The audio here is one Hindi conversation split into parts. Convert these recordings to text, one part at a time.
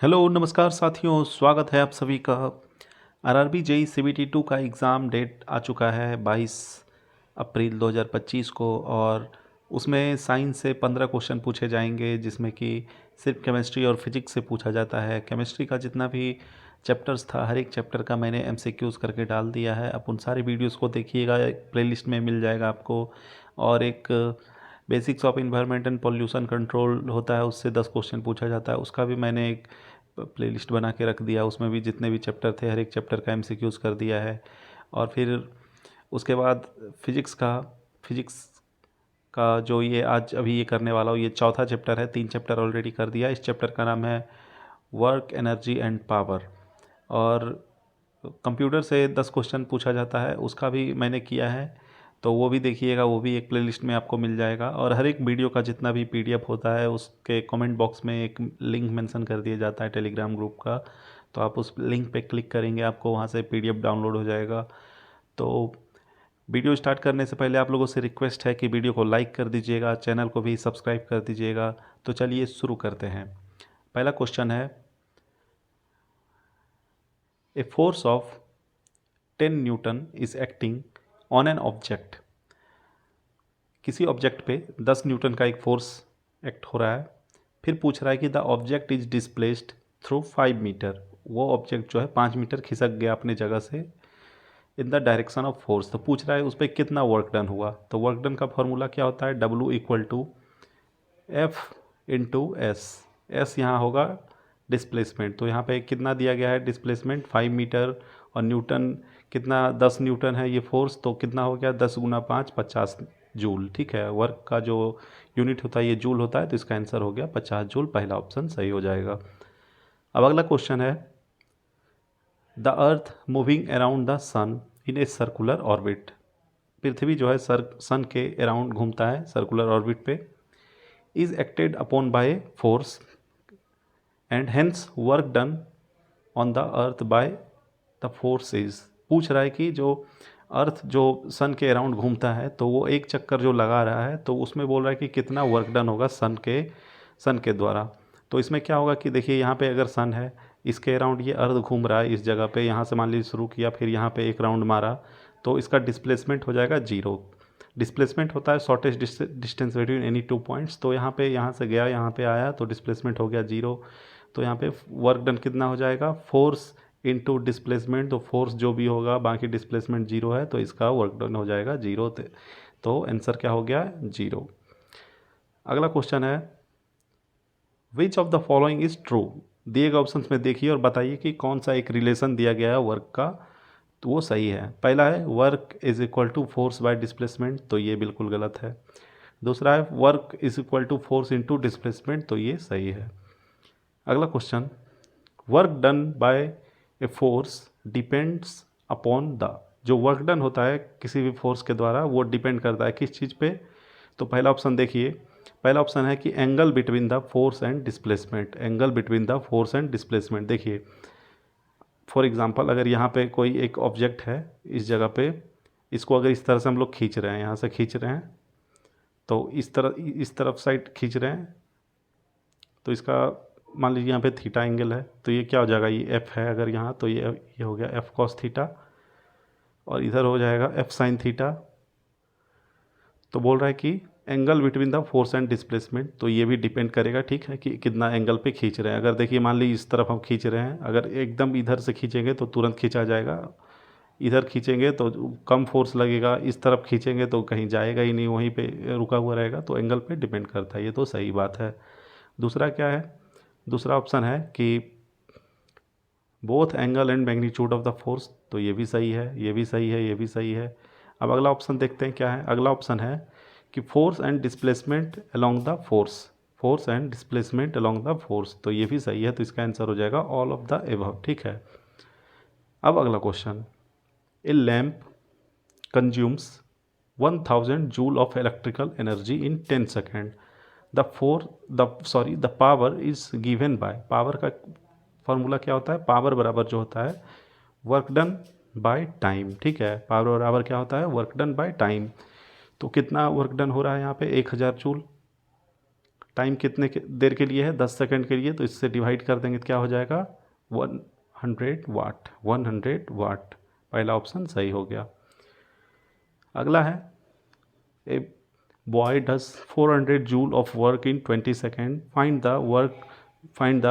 हेलो नमस्कार साथियों, स्वागत है आप सभी का। आरआरबी जेई सीबीटी 2 का एग्ज़ाम डेट आ चुका है 22 अप्रैल 2025 को। और उसमें साइंस से 15 क्वेश्चन पूछे जाएंगे, जिसमें कि सिर्फ केमिस्ट्री और फिजिक्स से पूछा जाता है। केमिस्ट्री का जितना भी चैप्टर्स था, हर एक चैप्टर का मैंने एमसीक्यूज़ करके डाल दिया है। आप उन सारे वीडियोज़ को देखिएगा, एक प्लेलिस्ट में मिल जाएगा आपको। और एक basics of environment and pollution control होता है, उससे 10 क्वेश्चन पूछा जाता है। उसका भी मैंने एक प्लेलिस्ट बना के रख दिया, उसमें भी जितने भी चैप्टर थे हर एक चैप्टर का एमसीक्यूज़ कर दिया है। और फिर उसके बाद फिजिक्स का जो ये आज अभी ये करने वाला हूँ, ये चौथा चैप्टर है। 3 चैप्टर ऑलरेडी कर दिया। इस चैप्टर का नाम है वर्क, एनर्जी एंड पावर। और कंप्यूटर से 10 क्वेश्चन पूछा जाता है, उसका भी मैंने किया है, तो वो भी देखिएगा। वो भी एक प्लेलिस्ट में आपको मिल जाएगा। और हर एक वीडियो का जितना भी पीडीएफ होता है, उसके कमेंट बॉक्स में एक लिंक मेंशन कर दिया जाता है टेलीग्राम ग्रुप का। तो आप उस लिंक पे क्लिक करेंगे, आपको वहाँ से पीडीएफ डाउनलोड हो जाएगा। तो वीडियो स्टार्ट करने से पहले आप लोगों से रिक्वेस्ट है कि वीडियो को लाइक कर दीजिएगा, चैनल को भी सब्सक्राइब कर दीजिएगा। तो चलिए शुरू करते हैं। पहला क्वेश्चन है, a force of 10 Newton is acting on an object. किसी ऑब्जेक्ट पे 10 न्यूटन का एक फोर्स एक्ट हो रहा है। फिर पूछ रहा है कि the object is displaced through 5 metre. वो ऑब्जेक्ट जो है 5 मीटर खिसक गया अपने जगह से in the direction of force. तो पूछ रहा है उस पर कितना वर्क डन हुआ। तो वर्क डन का फॉर्मूला क्या होता है, W equal to F into S. S यहाँ होगा डिस्प्लेसमेंट। तो यहाँ पे कितना दिया गया है डिस्प्लेसमेंट 5 मीटर, और न्यूटन कितना 10 न्यूटन है ये फोर्स। तो कितना हो गया 10 गुना 5 50 जूल। ठीक है, वर्क का जो यूनिट होता है ये जूल होता है, तो इसका आंसर हो गया 50 जूल। पहला ऑप्शन सही हो जाएगा। अब अगला क्वेश्चन है, the earth moving around the sun in a circular orbit. पृथ्वी जो है सन के अराउंड घूमता है सर्कुलर ऑर्बिट पे। Is acted upon by force and hence work done on the earth by the force is. पूछ रहा है कि जो अर्थ जो सन के अराउंड घूमता है, तो वो एक चक्कर जो लगा रहा है, तो उसमें बोल रहा है कि कितना वर्क डन होगा सन के द्वारा। तो इसमें क्या होगा कि देखिए, यहाँ पे अगर सन है, इसके अराउंड ये अर्थ घूम रहा है इस जगह पे, यहाँ से मान लीजिए शुरू किया, फिर यहाँ पे एक राउंड मारा, तो इसका डिस्प्लेसमेंट हो जाएगा जीरो। डिस्प्लेसमेंट होता है shortest distance between any two points. तो यहाँ पे, यहाँ से गया यहाँ पे आया, तो डिस्प्लेसमेंट हो गया जीरो। तो यहाँ पे वर्क डन कितना हो जाएगा, फोर्स इनटू डिस्प्लेसमेंट। तो फोर्स जो भी होगा, बाकी डिस्प्लेसमेंट जीरो है, तो इसका वर्क डन हो जाएगा जीरो। तो आंसर क्या हो गया, जीरो। अगला क्वेश्चन है, which of the following is true. दिए गए ऑप्शन में देखिए और बताइए कि कौन सा एक रिलेशन दिया गया है वर्क का, तो वो सही है। पहला है work is equal to force by displacement, तो ये बिल्कुल गलत है। दूसरा है work is equal to force into displacement, तो ये सही है। अगला question, work done by a force depends upon the. जो वर्क डन होता है किसी भी फोर्स के द्वारा, वो डिपेंड करता है किस चीज़ पे। तो पहला ऑप्शन देखिए, पहला ऑप्शन है कि angle between the force and displacement. Angle between the force and displacement, देखिए फॉर एग्जांपल, अगर यहाँ पे कोई एक ऑब्जेक्ट है इस जगह पे, इसको अगर इस तरह से हम लोग खींच रहे हैं, यहाँ से खींच रहे हैं, तो इस तरफ साइड खींच रहे हैं, तो इसका मान लीजिए यहाँ पे थीटा एंगल है, तो ये क्या हो जाएगा, ये एफ है अगर यहाँ, तो ये हो गया एफ कॉस थीटा, और इधर हो जाएगा एफ साइन थीटा। तो बोल रहा है कि angle between the force and displacement, तो ये भी डिपेंड करेगा, ठीक है, कि कितना एंगल पे खींच रहे हैं। अगर देखिए मान लीजिए इस तरफ हम खींच रहे हैं, अगर एकदम इधर से खींचेंगे तो तुरंत खींचा जाएगा, इधर खींचेंगे तो कम फोर्स लगेगा, इस तरफ खींचेंगे तो कहीं जाएगा ही नहीं, वहीं पे रुका हुआ रहेगा। तो एंगल पे डिपेंड करता है, ये तो सही बात है। दूसरा क्या है, दूसरा ऑप्शन है कि both angle and magnitude of the force, तो ये भी सही है, ये भी सही है, ये भी सही है। अब अगला ऑप्शन देखते हैं क्या है। अगला ऑप्शन है कि force and displacement along the force, force and displacement along the force, तो ये भी सही है। तो इसका आंसर हो जाएगा ऑल ऑफ द एबव, ठीक है। अब अगला question, A lamp consumes 1000 joule of electrical energy in 10 second. The power is given by. Power का फॉर्मूला क्या होता है, पावर बराबर जो होता है वर्क डन बाय टाइम, ठीक है। पावर बराबर क्या होता है, वर्क डन बाय टाइम। तो कितना वर्क डन हो रहा है यहाँ पे, 1000 जूल, टाइम कितने देर के लिए है, 10 सेकंड के लिए, तो इससे डिवाइड कर देंगे तो क्या हो जाएगा 100 वाट, 100 वाट। पहला ऑप्शन सही हो गया। अगला है a boy does 400 joule of work in 20 second, find the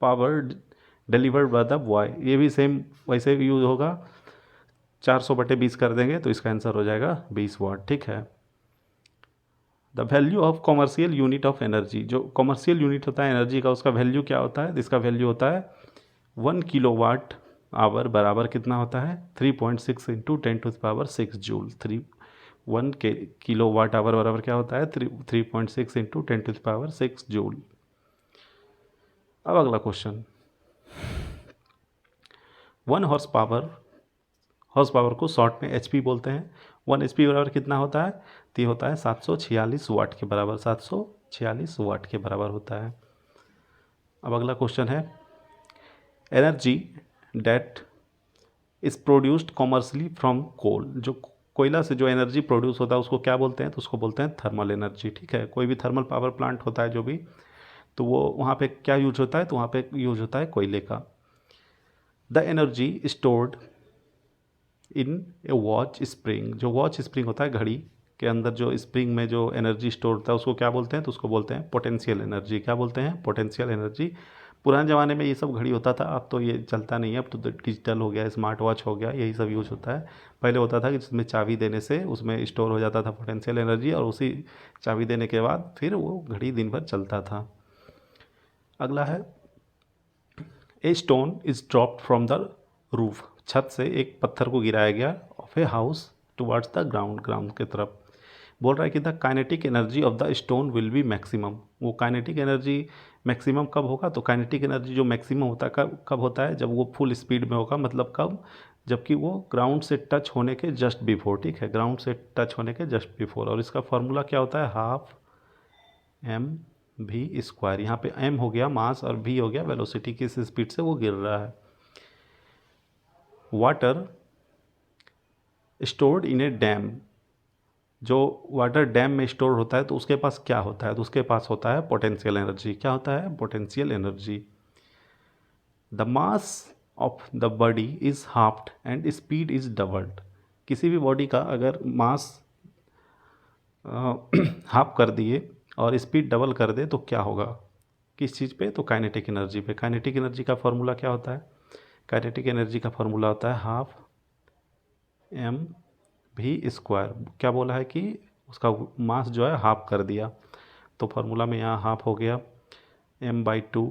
power delivered by the boy. ये भी सेम वैसे भी यूज होगा, 400/20 कर देंगे तो इसका आंसर हो जाएगा 20 वाट। ठीक है। The value of commercial unit of energy, जो कॉमर्शियल यूनिट होता है एनर्जी का, उसका वैल्यू क्या होता है, इसका वैल्यू होता है 1 किलोवाट आवर बराबर कितना होता है 3.6 इंटू 10⁻6 जूल। 1 किलोवाट आवर बराबर क्या होता है 3.6 इंटू 10⁻6 जूल। अब अगला क्वेश्चन, 1 हॉर्स पावर को शॉर्ट में HP बोलते हैं। 1 HP बराबर कितना होता है, तो ये होता है 746 वाट के बराबर, 746 वाट के बराबर होता है। अब अगला क्वेश्चन है, energy that is produced commercially from coal, जो कोयला से जो एनर्जी प्रोड्यूस होता है उसको क्या बोलते हैं, तो उसको बोलते हैं थर्मल एनर्जी। ठीक है। कोई भी थर्मल पावर प्लांट होता है जो भी, तो वो वहाँ पे क्या यूज होता है, तो वहाँ पे यूज होता है कोयले का। The energy stored in A watch spring, जो वॉच स्प्रिंग होता है घड़ी के अंदर जो स्प्रिंग में जो एनर्जी स्टोर होता है उसको क्या बोलते हैं, तो उसको बोलते हैं पोटेंशियल एनर्जी। क्या बोलते हैं, पोटेंशियल एनर्जी। पुराने ज़माने में ये सब घड़ी होता था, अब तो ये चलता नहीं है, अब तो डिजिटल हो गया, स्मार्ट वॉच हो गया, यही सब यूज होता है। पहले होता था कि जिसमें चाबी देने से उसमें स्टोर हो जाता था पोटेंशियल एनर्जी, और उसी चाबी देने के बाद फिर वो घड़ी दिन भर चलता था। अगला है, a stone is dropped from the roof, छत से एक पत्थर को गिराया गया of a house towards the ground, ground की तरफ। बोल रहा है कि the kinetic energy of the stone will be maximum. वो काइनेटिक एनर्जी मैक्सिमम कब होगा, तो काइनेटिक एनर्जी जो मैक्सिमम होता है कब होता है, जब वो फुल स्पीड में होगा। मतलब कब, जबकि वो ग्राउंड से टच होने के जस्ट बिफोर। ठीक है, ग्राउंड से टच होने के जस्ट बिफोर। और इसका फॉर्मूला क्या होता है, हाफ mv²। यहाँ पे m हो गया मास और v हो गया वेलोसिटी, किस स्पीड से वो गिर रहा है। Water stored in A dam, जो वाटर डैम में स्टोर होता है तो उसके पास क्या होता है, तो उसके पास होता है पोटेंशियल एनर्जी। क्या होता है, potential energy. The mass of the body is halved and speed is doubled, किसी भी बॉडी का अगर मास हाफ कर दिए और स्पीड डबल कर दे तो क्या होगा, किस चीज़ पे, तो काइनेटिक एनर्जी पे। काइनेटिक एनर्जी का फॉर्मूला क्या होता है, काइनेटिक एनर्जी का फॉर्मूला होता है हाफ mv²। क्या बोला है कि उसका मास जो है हाफ कर दिया, तो फार्मूला में यहाँ हाफ हो गया m/2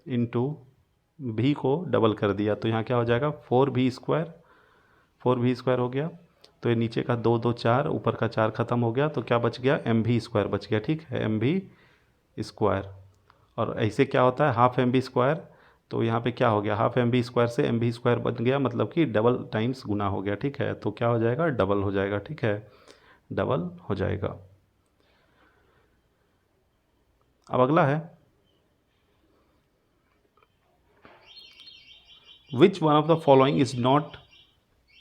इंटू भी को डबल कर दिया, तो यहाँ क्या हो जाएगा 4v², 4v² हो गया। तो ये नीचे का 2 2 4, ऊपर का 4 खत्म हो गया, तो क्या बच गया mv² बच गया। ठीक है, mv²। और ऐसे क्या होता है हाफ mv², तो यहाँ पे क्या हो गया हाफ mv² से mv² बन गया, मतलब कि डबल टाइम्स गुना हो गया। ठीक है, तो क्या हो जाएगा, डबल हो जाएगा। ठीक है, डबल हो जाएगा। अब अगला है, which one of the following is not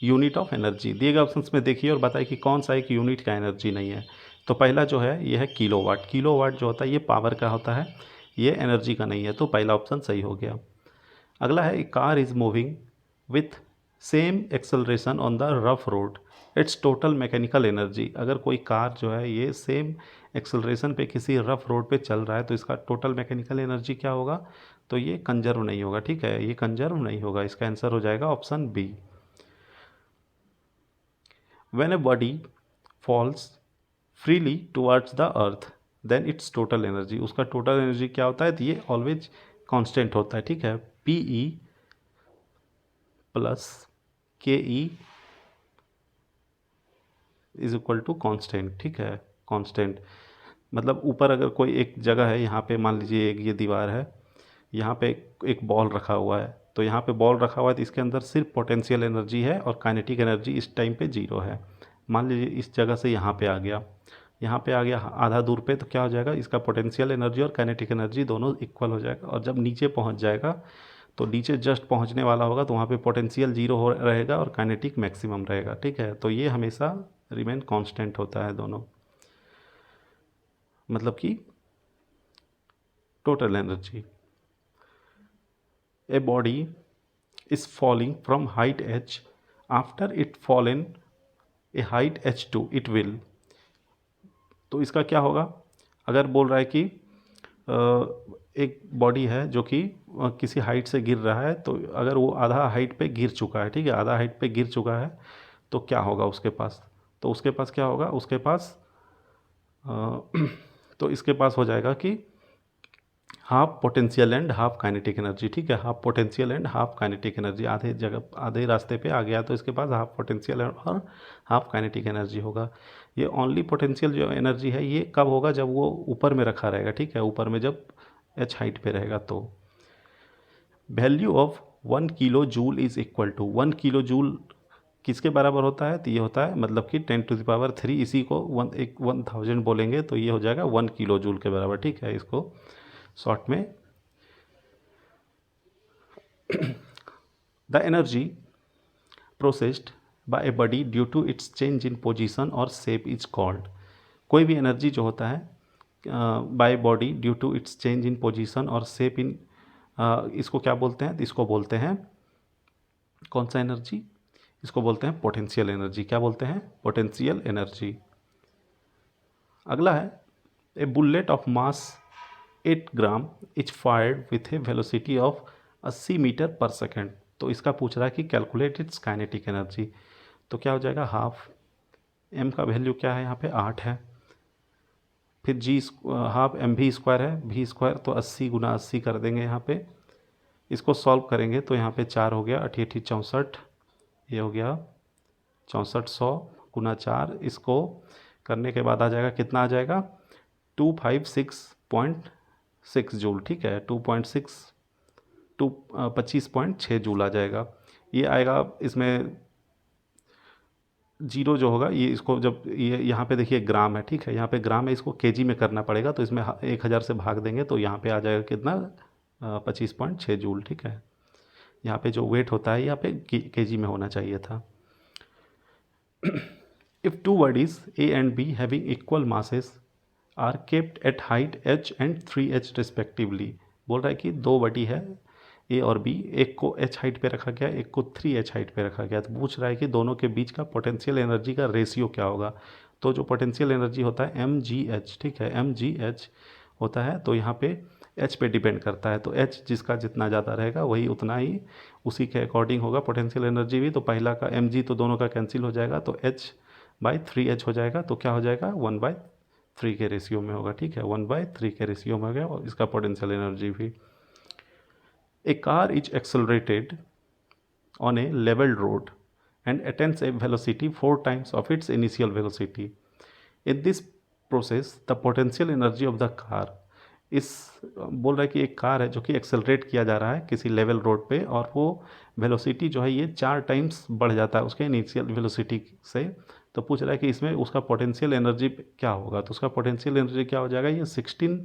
unit of energy. दिए गए ऑप्शंस में देखिए और बताइए कि कौन सा एक यूनिट का एनर्जी नहीं है। तो पहला जो है ये है किलोवाट। किलोवाट जो होता है ये पावर का होता है, ये एनर्जी का नहीं है, तो पहला ऑप्शन सही हो गया। अगला है, car is moving with same acceleration on the rough road, it's total mechanical energy. अगर कोई कार जो है ये सेम एक्सेलरेशन पे किसी रफ रोड पे चल रहा है तो इसका टोटल मैकेनिकल एनर्जी क्या होगा, तो ये कंजर्व नहीं होगा। ठीक है, ये कंजर्व नहीं होगा, इसका आंसर हो जाएगा option B. When a body falls freely towards the earth then its total energy, उसका टोटल एनर्जी क्या होता है, तो ये ऑलवेज कांस्टेंट होता है। ठीक है, PE plus KE is equal to constant. ठीक है, कांस्टेंट मतलब ऊपर अगर कोई एक जगह है, यहाँ पे मान लीजिए एक ये दीवार है, यहाँ पे एक बॉल रखा हुआ है, तो यहाँ पे बॉल रखा हुआ है तो इसके अंदर सिर्फ पोटेंशियल एनर्जी है और काइनेटिक एनर्जी इस टाइम पे 0 है। मान लीजिए इस जगह से यहाँ पे आ गया, यहाँ पे आ गया आधा दूर पे, तो क्या हो जाएगा, इसका पोटेंशियल एनर्जी और काइनेटिक एनर्जी दोनों इक्वल हो जाएगा। और जब नीचे पहुँच जाएगा तो नीचे जस्ट पहुँचने वाला होगा तो वहाँ पे पोटेंशियल 0 हो रहेगा और काइनेटिक मैक्सिमम रहेगा। ठीक है, तो ये हमेशा रिमेन कांस्टेंट होता है दोनों, मतलब कि total energy. A body is falling from height h. After it fallen a height h2 it will. तो इसका क्या होगा? अगर बोल रहा है कि एक बॉडी है जो कि किसी हाइट से गिर रहा है, तो अगर वो आधा हाइट पे गिर चुका है, ठीक है, आधा हाइट पे गिर चुका है, तो क्या होगा उसके पास? तो उसके पास क्या होगा? उसके पास तो इसके पास हो जाएगा कि half potential and half kinetic energy, ठीक है, half potential and half kinetic energy. आधे जगह आधे रास्ते पे आ गया तो इसके पास हाफ पोटेंशियल और हाफ काइनेटिक एनर्जी होगा। ये ओनली पोटेंशियल जो एनर्जी है ये कब होगा? जब वो ऊपर में रखा रहेगा, ठीक है, ऊपर में जब एच हाइट पे रहेगा। तो value of 1 kilo joule is equal to 1 kilo joule किसके बराबर होता है? तो ये होता है मतलब कि 10⁻3, इसी को 1000 बोलेंगे तो ये हो जाएगा 1 किलो जूल के बराबर, ठीक है। इसको शॉर्ट में the energy processed by a body due to its change in position और शेप इज कॉल्ड। कोई भी एनर्जी जो होता है by body due to its change in position और शेप इन, इसको क्या बोलते हैं? इसको बोलते हैं कौन सा एनर्जी? इसको बोलते हैं पोटेंशियल एनर्जी। क्या बोलते हैं? Potential energy. अगला है a bullet of mass 8 gram is fired with a velocity of 80 metre per second. तो इसका पूछ रहा है कि कैलकुलेट इट्स काइनेटिक एनर्जी। तो क्या हो जाएगा? हाफ एम का वैल्यू क्या है? यहाँ पे 8 है, फिर जी हाफ एम भी स्क्वायर है, भी स्क्वायर तो 80 गुना 80 कर देंगे यहाँ पे। इसको सॉल्व करेंगे तो यहाँ पे 4 हो गया, 8 8 64, ये हो गया 6400 गुना 4। इसको करने के बाद आ जाएगा, कितना आ जाएगा? 256.6 जूल, ठीक है, 25.6 जूल आ जाएगा। ये आएगा, इसमें जीरो जो होगा ये, इसको जब ये यहाँ पे देखिए ग्राम है, ठीक है, यहाँ पे ग्राम है, इसको केजी में करना पड़ेगा, तो इसमें 1000 से भाग देंगे तो यहाँ पे आ जाएगा कितना? 25.6 जूल, ठीक है। यहाँ पे जो वेट होता है यहाँ पे केजी में होना चाहिए था। If two bodies A and B having equal masses are kept at height h and 3h respectively. बोल रहा है कि दो बॉडी है ए और बी, एक को h हाइट पे रखा गया, एक को 3h हाइट पे रखा गया। तो पूछ रहा है कि दोनों के बीच का पोटेंशियल एनर्जी का रेशियो क्या होगा? तो जो पोटेंशियल एनर्जी होता है mgh, ठीक है, mgh होता है, तो यहाँ पे h पे डिपेंड करता है, तो h जिसका जितना ज़्यादा रहेगा वही उतना ही उसी के अकॉर्डिंग होगा पोटेंशियल एनर्जी भी। तो पहला का mg तो दोनों का कैंसिल हो जाएगा, तो h/3h हो जाएगा, तो क्या हो जाएगा? 1/3 के रेशियो में होगा, ठीक है, 1/3 के रेशियो में हो गया और इसका पोटेंशियल एनर्जी भी। A car is accelerated on a level road and attains a velocity 4 times of its initial velocity. In this process, the potential energy of the car इस बोल रहा है कि एक कार है जो कि एक्सेलरेट किया जा रहा है किसी लेवल रोड पे, और वो वेलोसिटी जो है ये 4 टाइम्स बढ़ जाता है उसके इनिशियल वेलोसिटी से। तो पूछ रहा है कि इसमें उसका पोटेंशियल एनर्जी क्या होगा? तो उसका पोटेंशियल एनर्जी क्या हो जाएगा? ये 16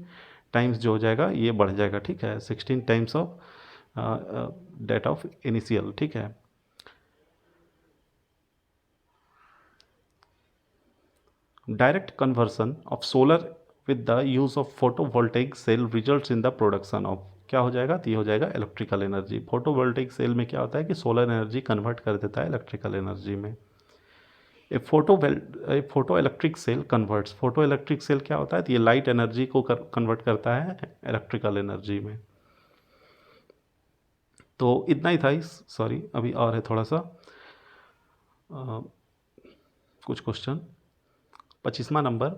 टाइम्स जो हो जाएगा ये बढ़ जाएगा, ठीक है, 16 times of that of initial, ठीक है। Direct conversion of solar with the use of photovoltaic cell results in the production of, क्या हो जाएगा? तो ये हो जाएगा इलेक्ट्रिकल एनर्जी। फोटोवोल्टेइक सेल में क्या होता है कि सोलर एनर्जी कन्वर्ट कर देता है इलेक्ट्रिकल एनर्जी में। Photo electric cell converts, photo electric cell क्या होता है? तो ये लाइट एनर्जी को कन्वर्ट करता है इलेक्ट्रिकल एनर्जी में। तो इतना ही था सॉरी अभी और है थोड़ा सा कुछ क्वेश्चन। 25वां number,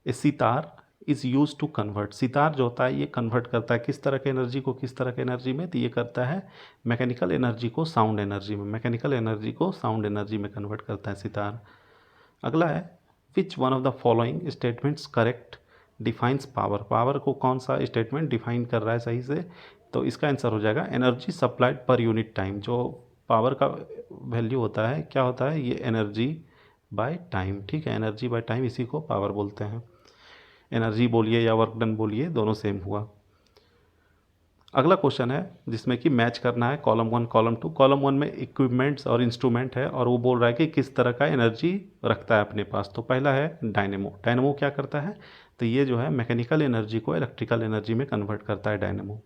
a sitar is use to convert. Sitar जो होता है ये कन्वर्ट करता है किस तरह के एनर्जी को किस तरह के एनर्जी में? तो ये करता है मैकेनिकल एनर्जी को साउंड एनर्जी में, मैकेनिकल एनर्जी को साउंड एनर्जी में कन्वर्ट करता है सितार। अगला है which one of the following statements correct defines power. Power को कौन सा स्टेटमेंट डिफाइन कर रहा है सही से? तो इसका आंसर हो जाएगा energy supplied per unit time. जो पावर का वैल्यू होता है क्या होता है? ये एनर्जी बाय टाइम, ठीक है, एनर्जी बाय टाइम, इसी को पावर बोलते हैं। एनर्जी बोलिए या वर्क डन बोलिए, दोनों सेम हुआ। अगला क्वेश्चन है जिसमें कि मैच करना है कॉलम 1 कॉलम 2। कॉलम 1 में इक्विपमेंट्स और इंस्ट्रूमेंट है और वो बोल रहा है कि किस तरह का एनर्जी रखता है अपने पास। तो पहला है डायनेमो। डायनेमो क्या करता है? तो ये जो है मैकेनिकल एनर्जी को इलेक्ट्रिकल एनर्जी में कन्वर्ट करता है डायनेमो।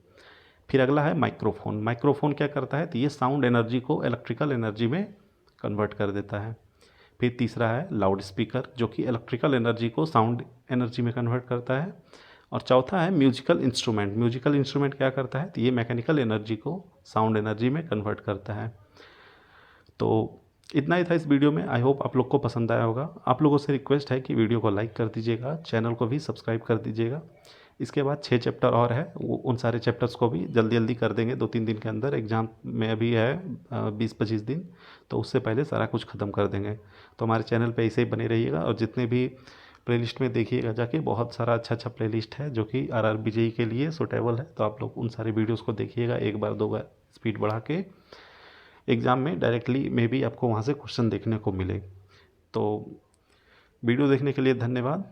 फिर अगला है माइक्रोफोन। माइक्रोफोन क्या करता है, तो ये साउंड एनर्जी को इलेक्ट्रिकल एनर्जी में कन्वर्ट कर देता है। फिर तीसरा है लाउड स्पीकर, जो कि इलेक्ट्रिकल एनर्जी को साउंड एनर्जी में कन्वर्ट करता है। और चौथा है म्यूजिकल इंस्ट्रूमेंट। म्यूजिकल इंस्ट्रूमेंट क्या करता है, तो ये मैकेनिकल एनर्जी को साउंड एनर्जी में कन्वर्ट करता है। तो इतना ही था इस वीडियो में। आई होप आप लोग को पसंद आया होगा। आप लोगों से रिक्वेस्ट है कि वीडियो को लाइक कर दीजिएगा, चैनल को भी सब्सक्राइब कर दीजिएगा। इसके बाद 6 चैप्टर और है, वो उन सारे चैप्टर्स को भी जल्दी जल्दी कर देंगे 2-3 दिन के अंदर। एग्ज़ाम में अभी है 20-25 दिन, तो उससे पहले सारा कुछ ख़त्म कर देंगे। तो हमारे चैनल पे ऐसे ही बने रहिएगा, और जितने भी प्लेलिस्ट में देखिएगा जाके, बहुत सारा अच्छा अच्छा प्लेलिस्ट है जो कि RRB JEE के लिए सूटेबल है। तो आप लोग उन सारे वीडियोज़ को देखिएगा, एक बार 2 बार स्पीड बढ़ा के। एग्ज़ाम में डायरेक्टली में भी आपको वहाँ से क्वेश्चन देखने को मिले। तो वीडियो देखने के लिए धन्यवाद।